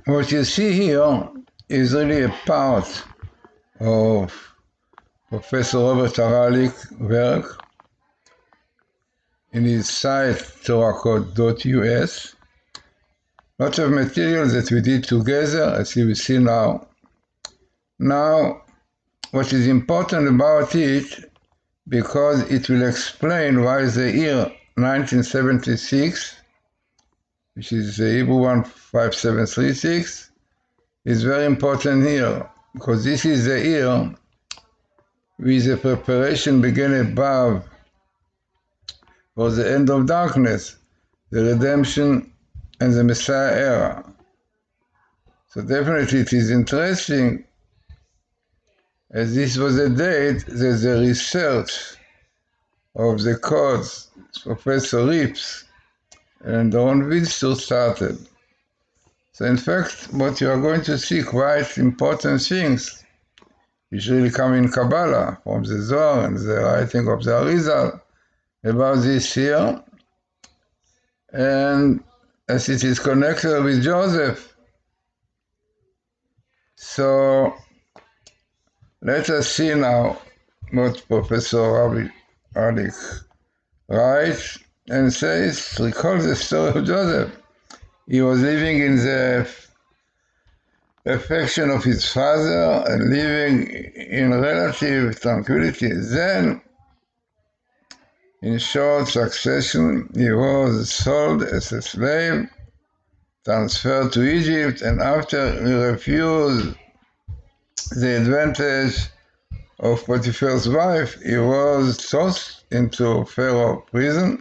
What you see here is really a part of Professor Robert Haralick's work in his site torah.us. Lots of material that we did together, as you will see now. Now, what is important about it, because it will explain why the year 1976, which is the Hebrew 15736, is very important here, because this is the year with the preparation began above for the end of darkness, the redemption and the Messiah era. So definitely it is interesting, as this was a date that the research of the codes, Professor Rips and Ron Wilster started. So in fact, what you are going to see quite important things, which really come in Kabbalah, from the Zohar and the writing of the Arizal, about this year, and as it is connected with Joseph. So let us see now what Professor Rabbi Haralick writes and says, recall the story of Joseph. He was living in the affection of his father and living in relative tranquility. Then, in short succession, he was sold as a slave, transferred to Egypt, and after he refused the advantage of Potiphar's wife, he was tossed into Pharaoh prison.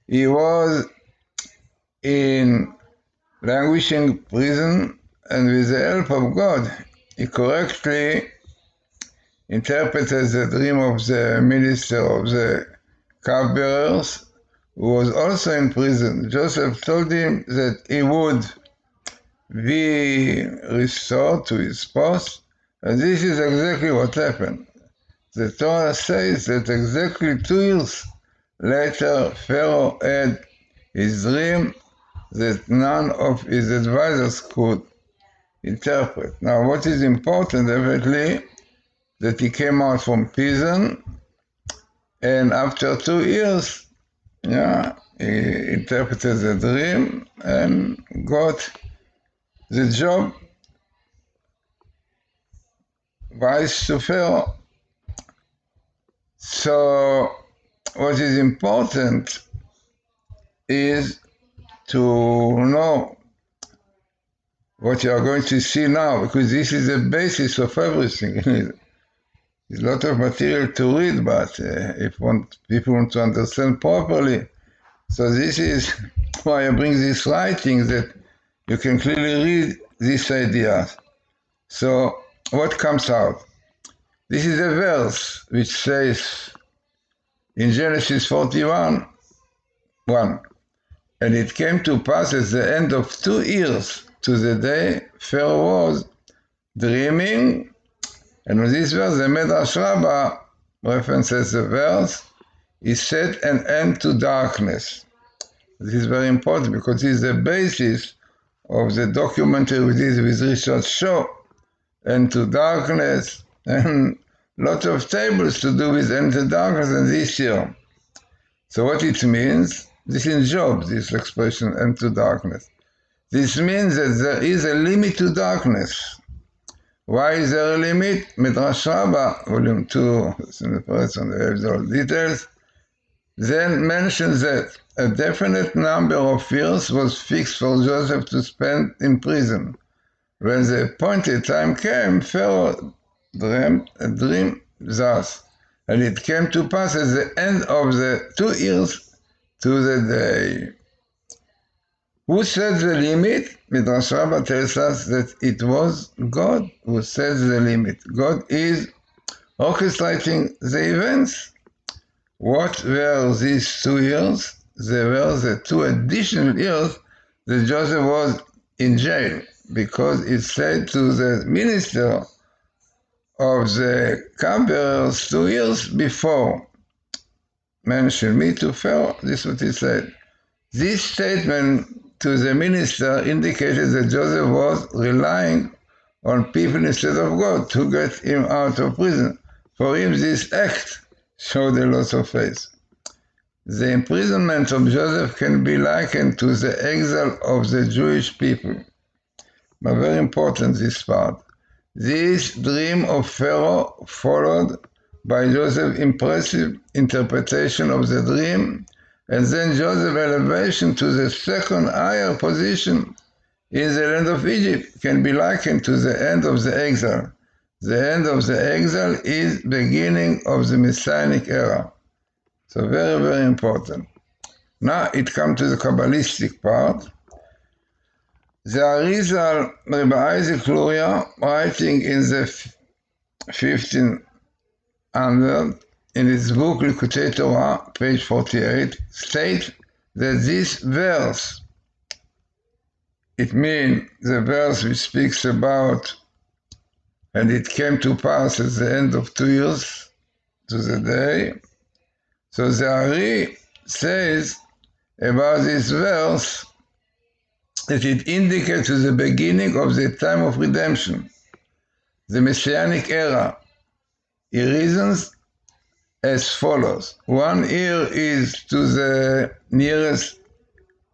He was in languishing prison, and with the help of God, he correctly interpreted the dream of the minister of the cupbearers, who was also in prison. Joseph told him that he would be restored to his post, and this is exactly what happened. The Torah says that exactly 2 years later, Pharaoh had his dream that none of his advisors could interpret. Now, what is important, definitely, that he came out from prison, and after 2 years, he interpreted the dream and got the job vice to Pharaoh. So what is important is to know what you are going to see now, because this is the basis of everything. There's a lot of material to read, but if people want to understand properly, so this is why I bring this writing, that you can clearly read these ideas. So what comes out? This is a verse which says in Genesis 41:1, and it came to pass at the end of 2 years to the day Pharaoh was dreaming. And with this verse, the Midrash Rabbah references the verse, he set an end to darkness. This is very important because this is the basis of the documentary we did with Richard Shaw, End to Darkness, and lots of tables to do with End to Darkness and this year. So what it means, this is Job, this expression, End to Darkness. This means that there is a limit to darkness. Why is there a limit? Midrash Rabbah, volume 2, it's in the press and they have all details, then mentions that a definite number of years was fixed for Joseph to spend in prison. When the appointed time came, Pharaoh dreamed a dream thus, and it came to pass at the end of the 2 years to the day. Who set the limit? Midrash Rabbah tells us that it was God who set the limit. God is orchestrating the events. What were these 2 years? They were the 2 additional years that Joseph was in jail, because it said to the minister of the cupbearers 2 years before, mention me to Pharaoh. This is what he said. This statement to the minister indicated that Joseph was relying on people instead of God to get him out of prison. For him, this act showed a lot of faith. The imprisonment of Joseph can be likened to the exile of the Jewish people. But very important, this part. This dream of Pharaoh followed by Joseph's impressive interpretation of the dream, and then Joseph's elevation to the second higher position in the land of Egypt can be likened to the end of the exile. The end of the exile is beginning of the Messianic era. So very, very important. Now it comes to the Kabbalistic part. The Arizal, Rabbi Isaac Luria, writing in the 1500, in his book Likutei Torah, page 48, states that this verse, it means the verse which speaks about, and it came to pass at the end of 2 years to the day. So the Ari says about this verse that it indicates the beginning of the time of redemption, the Messianic era. He reasons as follows. 1 year is to the nearest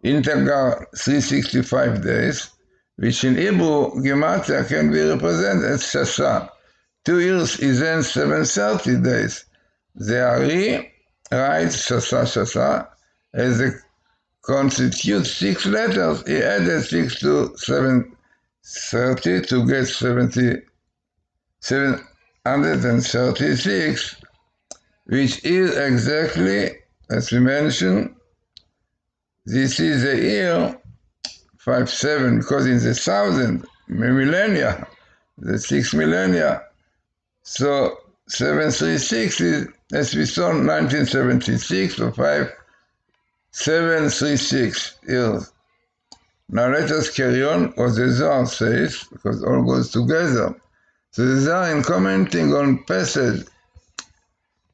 integer 365 days, which in Hebrew, Gematria can be represented as Shasha. 2 years is then 730 days. The Ari writes Shasha, as they constitute 6 letters. He added 6 to 730 to get 736, which is exactly, as we mentioned, this is the year 57, because in the 1000 millennia, the 6 millennia, so 736 is, as we saw, 1976, or 736 years. Now let us carry on what the Zohar says, because all goes together. So the Zohar, in commenting on passage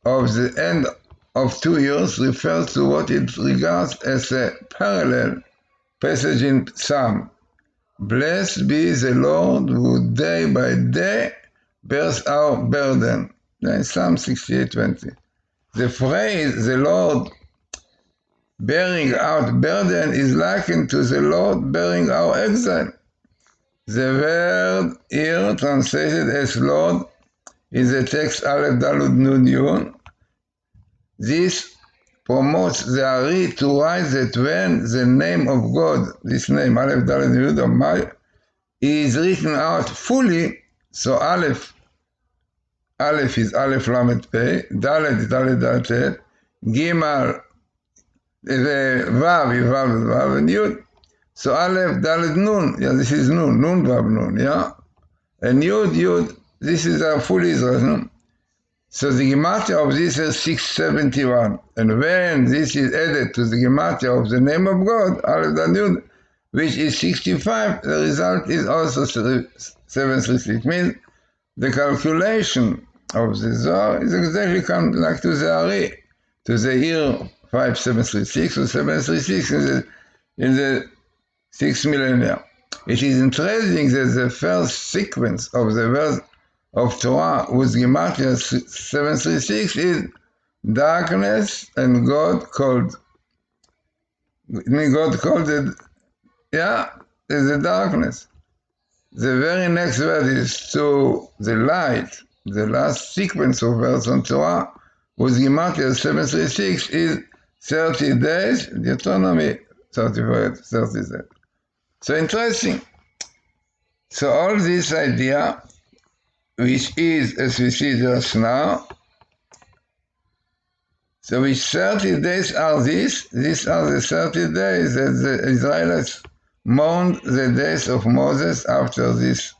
of the end of 2 years, refers to what it regards as a parallel passage in Psalm. Blessed be the Lord who day by day bears our burden. In Psalm 68:20. The phrase, the Lord bearing our burden, is likened to the Lord bearing our exile. The word here translated as Lord in the text Aleph Dalud Nun Yun. This promotes the Ari to write that when the name of God, this name Aleph Dalud Nun Yun, is written out fully, so Aleph is Aleph Lamed Pei, Dalet is Dalet Dalet, Gimal Vav is Vav, and Yud. So Aleph, Dalet, Nun, yeah, this is Nun, Nun, Vav, Nun, yeah? And Yud, this is a full Israel, no? So the Gematria of this is 671. And when this is added to the Gematria of the name of God, Aleph, Dalet, Yud, which is 65, the result is also 736. It means the calculation of the Zohar is exactly like to the Ari, to the year 5736 or 736 in the 6 millennia. It is interesting that the first sequence of the verse of Torah with Gematria 736 is darkness, and God called. It means God called it, is the darkness. The very next word is to the light. The last sequence of verse on Torah with Gematria 736 is 30 days, Deuteronomy 35, 37. So interesting. So all this idea, which is, as we see just now, so which 30 days are these? These are the 30 days that the Israelites mourned the days of Moses after this.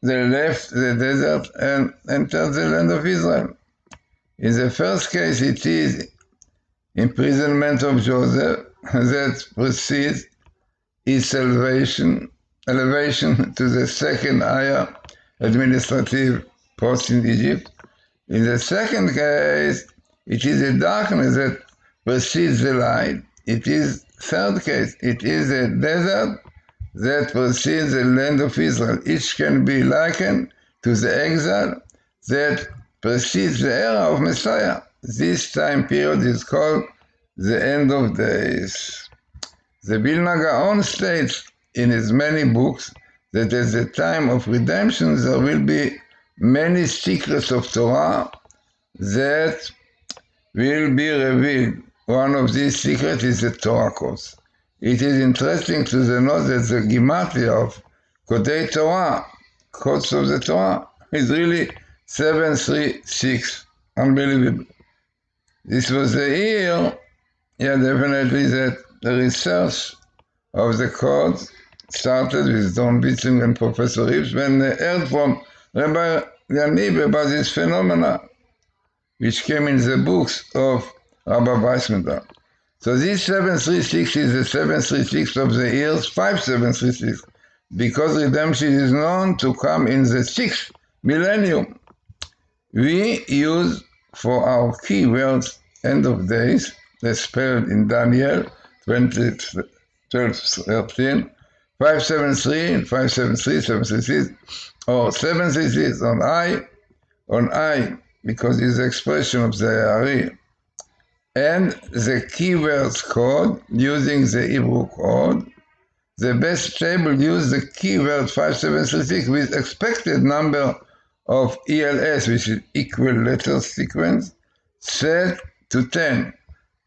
They left the desert and entered the land of Israel. In the first case, it is imprisonment of Joseph that precedes his elevation to the second higher administrative post in Egypt. In the second case, it is the darkness that precedes the light. It is third case, it is a desert that precedes the land of Israel. Each can be likened to the exile that precedes the era of Messiah. This time period is called the end of days. The Vilna Gaon states in his many books that at the time of redemption there will be many secrets of Torah that will be revealed. One of these secrets is the Torah codes. It is interesting to note that the Gematria of Kodei Torah, codes of the Torah, is really 736. Unbelievable. This was the year, definitely, that the research of the codes started with Don Bitzing and Professor Reeves when they heard from Rabbi Yaniv about this phenomena, which came in the books of Rabbi Weissmuller. So this 736 is the 736 of the years 5736, because redemption is known to come in the 6th millennium. We use for our key words end of days, as spelled in Daniel 12:13, 573, 573, 736, or 736 on I, because it's the expression of the Ari. And the keywords code, using the Hebrew code, the best table use the keyword 5736 with expected number of ELS, which is equal letter sequence, set to 10.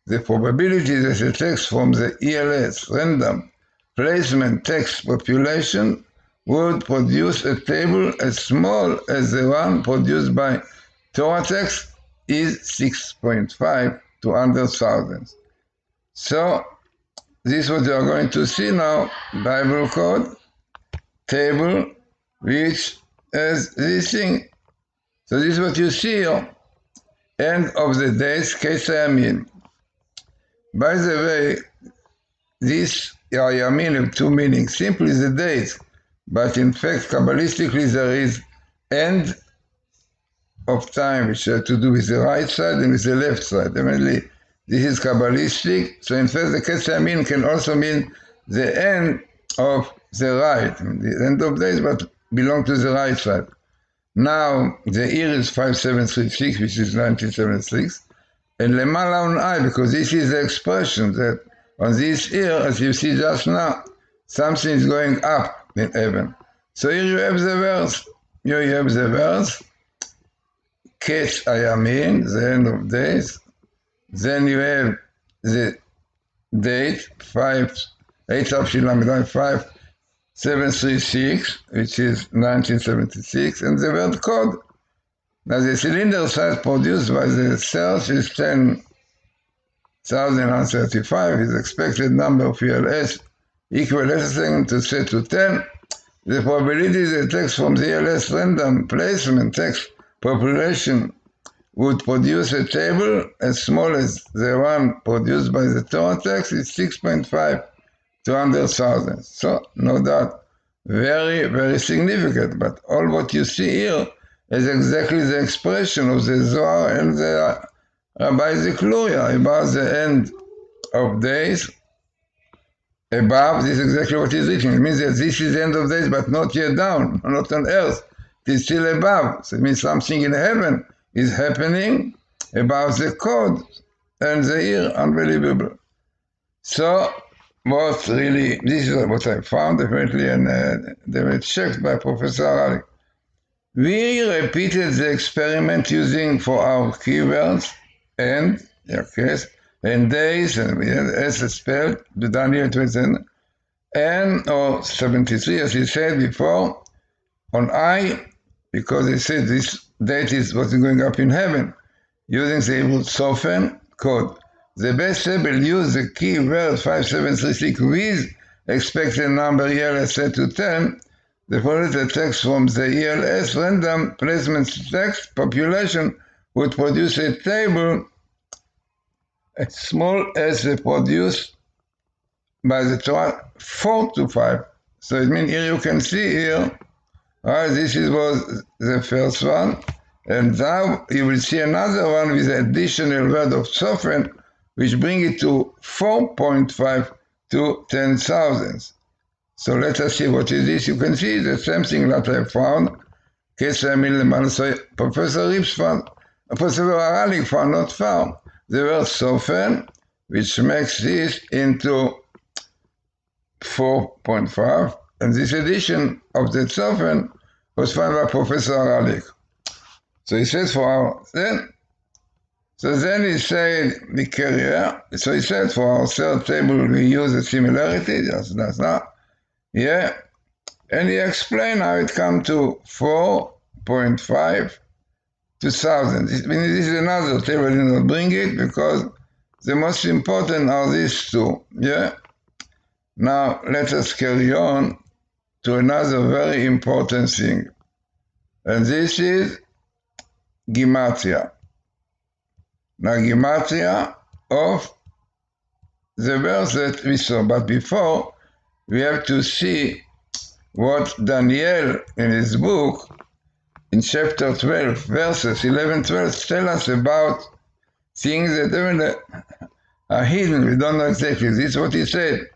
The probability that the text from the ELS random placement text population would produce a table as small as the one produced by Torah text is 6.5 to 100,000. So this is what you are going to see now, Bible code, table, which has this thing. So this is what you see here, end of the days, Case Yamin. By the way, this Yamin have two meanings. Simply the days, but in fact, Kabbalistically, there is end of time, which has to do with the right side and with the left side. Definitely, this is Kabbalistic. So in fact, the Case Yamin can also mean the end of the right, the end of days, but belong to the right side. Now, the year is 5736, which is 1976, and Lemala on I, because this is the expression that on this year, as you see just now, something is going up in heaven. So here you have the verse. Here you have the verse, Case Yamin, the end of days. Then you have the date, 5736, which is 1976, and the word code. Now the cylinder size produced by the cells is 10,135, is expected number of ELS equal everything to set to 10. The probability the text from the ELS random placement text population would produce a table as small as the one produced by the Torah text is 6.5 to 100,000. So, no doubt, very, very significant. But all what you see here is exactly the expression of the Zohar and the Rabbi Glazerson about the end of days. Above, this is exactly what is written. It means that this is the end of days, but not yet down, not on earth. It is still above. So it means something in heaven is happening about the code and the year. Unbelievable. So, what really, this is what I found, definitely, and they were checked by Professor Haralick. We repeated the experiment using for our keywords and days, and we had as spelled, the Daniel 27, and or 73, as he said before, on I, because he said this date is what's going up in heaven, using the Hebrew Sofen code. The best table use the key word 5736 with expected number ELS set to 10. The following text from the ELS random placement text population would produce a table as small as the produced by the Torah 4 to 5. So it means here you can see here, this was the first one, and now you will see another one with the additional word of Sofen, which bring it to 4.5 to 10,000. So let us see what is this. You can see the same thing that I found. So Professor Rips found, Professor Haralick found, not found, the word sofen, which makes this into 4.5, and this edition of the sofen was found by Professor Haralick. So he says for our, then he said the carrier, so he said for our third table we use a similarity, that's not, yeah, and he explained how it come to 4.5 to 1,000. This is another table, I did not bring it because the most important are these two, yeah? Now let us carry on to another very important thing, and this is Gematria. Now Gematria of the verse that we saw, but before we have to see what Daniel in his book in chapter 12 verses 11-12 tell us about things that even are hidden, we don't know exactly. This is what he said.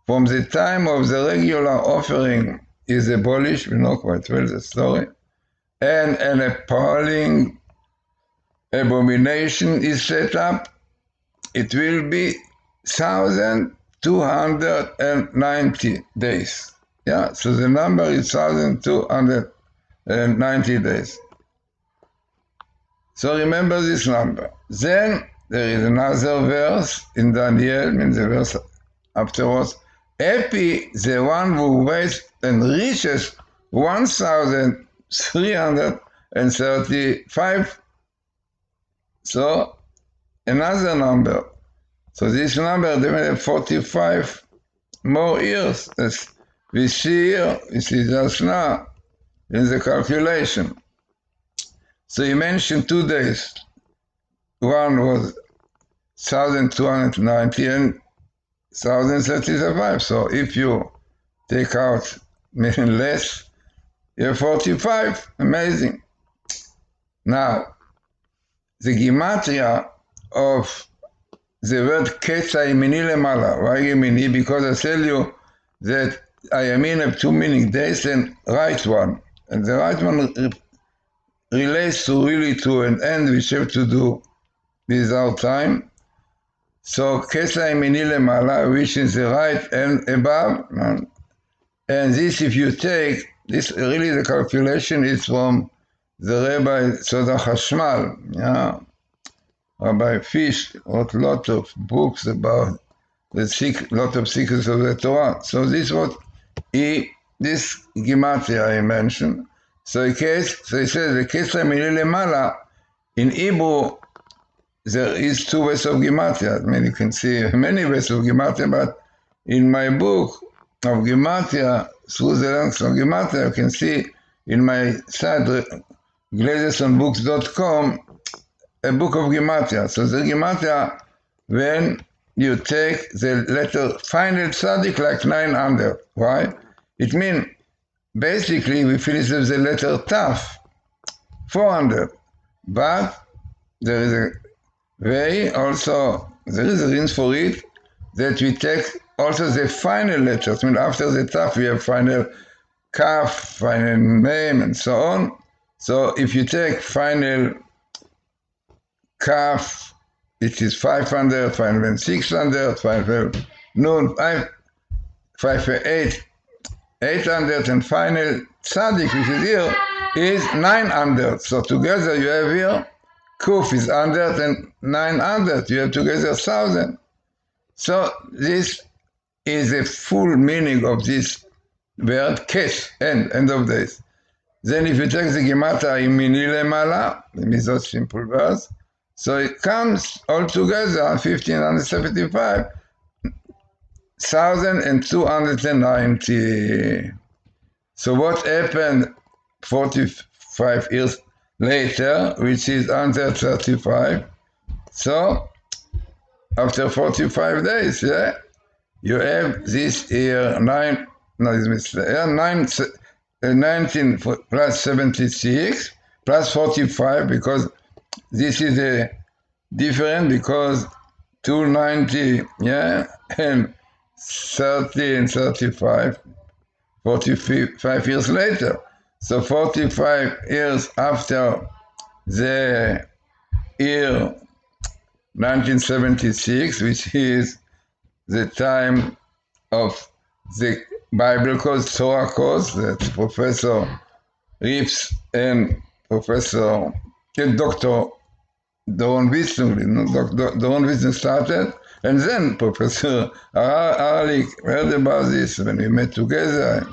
From the time of the regular offering is abolished, we know quite well the story, and an appalling abomination is set up, it will be 1,290 days. Yeah, so the number is 1,290 days. So remember this number. Then there is another verse in Daniel, means the verse afterwards. Happy the one who waits and reaches 1,335. So another number. So this number, they will have 45 more years. As we see here, we see just now in the calculation. So he mentioned 2 days. One was 1,290 and 1,035. So if you take out less, you have 45. Amazing. Now, the Gematria of the word Ketza Yemini Lemala. Why Yemini? Because I tell you that Ayamin have 2 meaning, days and right one. And the right one relates to really to an end which have to do with our time. So Ketza Yemini Lemala, which is the right and above. And this, if you take, this really the calculation is from the Rabbi Soda Hashmal, yeah. Rabbi Fish wrote a lot of books about lot of secrets of the Torah. So this is what this Gematria I mentioned. So he says the Kesra Mili Lemala, in Hebrew, there is 2 ways of Gematria. I mean, you can see many ways of Gematria, but in my book of Gematria, through the ranks of Gematria, you can see in my site, GlazersonBooks.com, a book of Gematria. So the Gematria, when you take the letter final tzaddik like 900. Why? It means basically we finish with the letter taf, 400. But there is a way also, there is a reason for it, that we take also the final letters. I mean, after the taf we have final kaf, final mem, and so on. So if you take final kaf, it is 500, final 600, final noon, 508, 800, and final tzaddik, which is here, is 900. So together you have here, kuf is 100 and 900. You have together 1,000. So this is a full meaning of this word, kes, end of days. Then if you take the Gematria Yemini Lemala, it means those simple verse, so it comes all together 1,575, 1,290. So what happened 45 years later, which is under 35? So after 45 days, yeah, you have this year 19 plus 76 plus 45, because this is a different, because 290, yeah, and 1335, 45 years later. So 45 years after the year 1976, which is the time of the Bible course, Torah course, that Professor Reeves and Professor Dr. Doron Winston started, and then Professor Haralick heard about this. When we met together,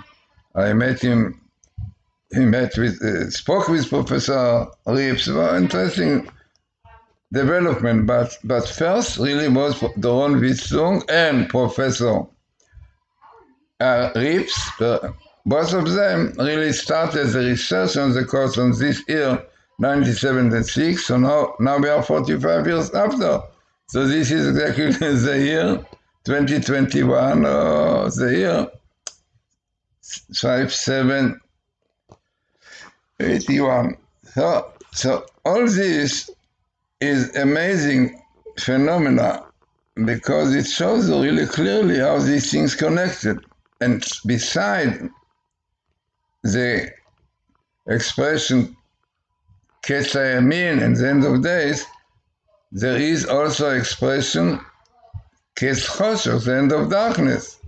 I met him. He spoke with Professor Reeves. Very interesting development. But first, really was Doron Winston and Professor Reeves. Both of them really started the research on the course on this year, 1976. So now we are 45 years after. So this is exactly the year 2021, or the year 5781. So all this is amazing phenomena because it shows you really clearly how these things connected. And beside the expression Ketzayamin and the end of days, there is also expression Ketzchoshech, the end of darkness.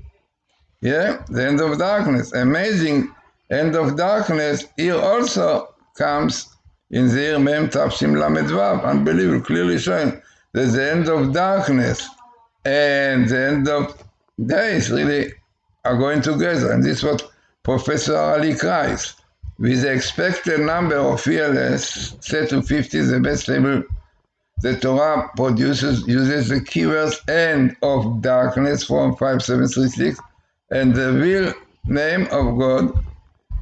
Yeah, the end of darkness. Amazing end of darkness here also comes in the year Mem Tavshim Lamed Vav. Unbelievable, clearly showing that the end of darkness and the end of days really are going together. And this is what Professor Haralick writes. With the expected number of ELS set to 50, the best table the Torah uses the keywords end of darkness from 5736 and the real name of God.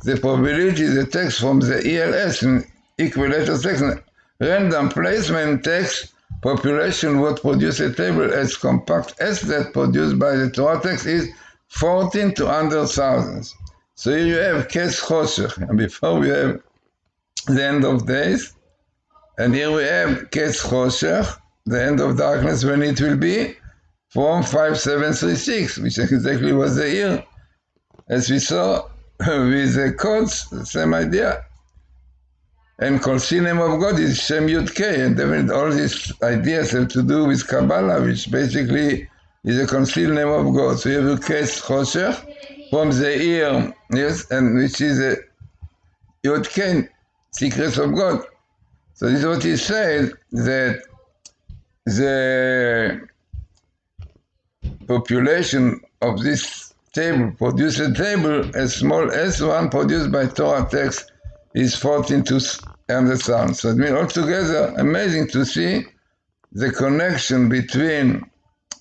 The probability is a text from the ELS in equilateral section. Random placement text population would produce a table as compact as that produced by the Torah text is 14 to 100,000. So here you have Ketzchoshech, and before we have the end of days, and here we have Ketzchoshech, the end of darkness, when it will be from 5736, which exactly was the year, as we saw with the codes, the same idea. And Kol name of God is Shem Yud Kei, and definitely all these ideas have to do with Kabbalah, which basically is a concealed name of God. So you have Ketzchoshech from the year, yes, and which is a Yud Kei, secrets of God. So this is what he said, that the population of this table, produce a table as small as one produced by Torah text is 14 to 100,000. So it means altogether amazing to see the connection between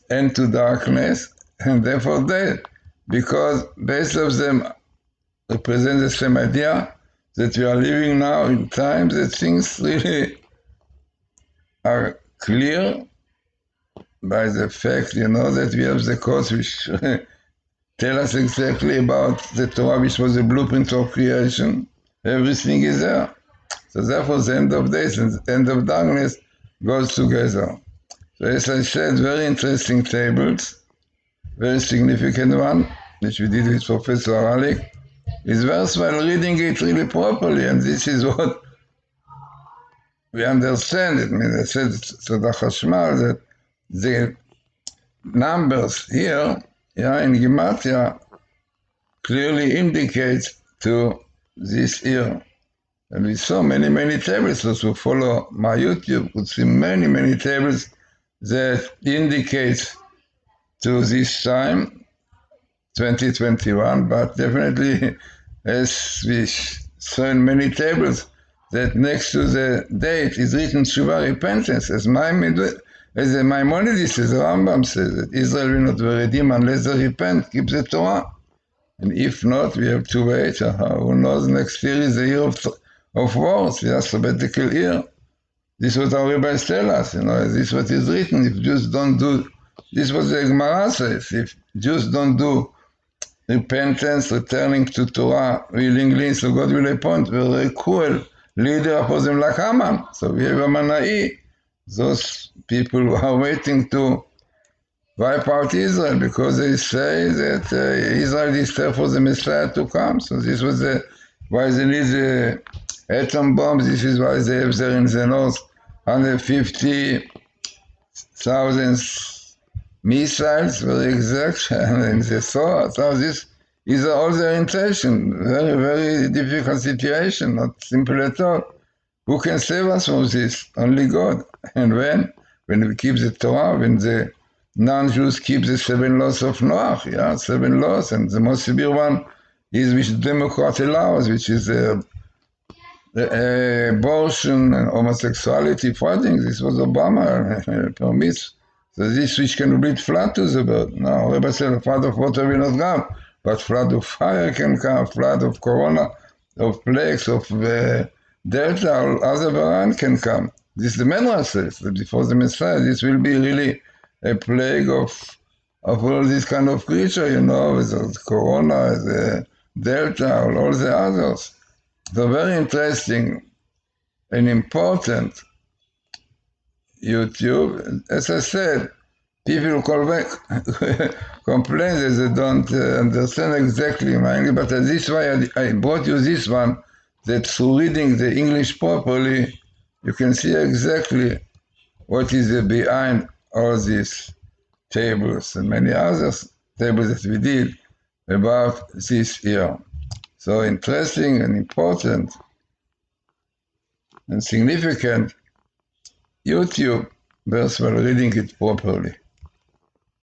end to darkness and therefore death, because both of them represent the same idea that we are living now in times that things really are clear by the fact, that we have the codes which tell us exactly about the Torah, which was the blueprint of creation. Everything is there. So therefore the end of days and the end of darkness goes together. So as I said, very interesting tables, very significant one, which we did with Professor Haralick. It's worthwhile reading it really properly, and this is what we understand. I mean, I said to the Chashmal that the numbers here in Gematria clearly indicate to this year. And we saw many tables. Those who follow my YouTube could see many tables that indicate to this time, 2021, but definitely, as we saw in many tables, that next to the date is written Tshuva, repentance, as the Maimonides says, the Rambam says, that Israel will not be redeemed unless they repent, keep the Torah. And if not, we have to wait. Who knows, next year is the year of wars, a sabbatical year. This is what our rabbis tell us, this is what is written. If Jews don't do, this is what the Gemara says, if Jews don't do repentance, returning to Torah willingly, so God will appoint a very cruel leader for them like Haman. So we have a Manai, those people who are waiting to wipe out Israel, because they say that Israel is there for the Messiah to come. So this was why they need the atom bombs. This is why they have there in the north 150,000 missiles, very exact, and they saw. So this is all their intention. Very, very difficult situation, not simple at all. Who can save us from this? Only God. And when we keep the Torah, when the non-Jews keep the 7 laws of Noach, 7 laws, and the most severe one is which Democrat allows, which is abortion and homosexuality fighting. This was Obama permits. So this which can bleed flood to the bird. Now, Rabbi said, a flood of water will not come, but flood of fire can come, flood of corona, of plagues, of Delta, or other variant can come. This the Menra says that before the Messiah, this will be really a plague of all this kind of creature, with the corona, the Delta, all the others. So very interesting and important YouTube. As I said, people complain that they don't understand exactly my English, but this is why I brought you this one, that through reading the English properly, you can see exactly what is behind all these tables and many other tables that we did about this year. So interesting and important and significant YouTube verse while reading it properly.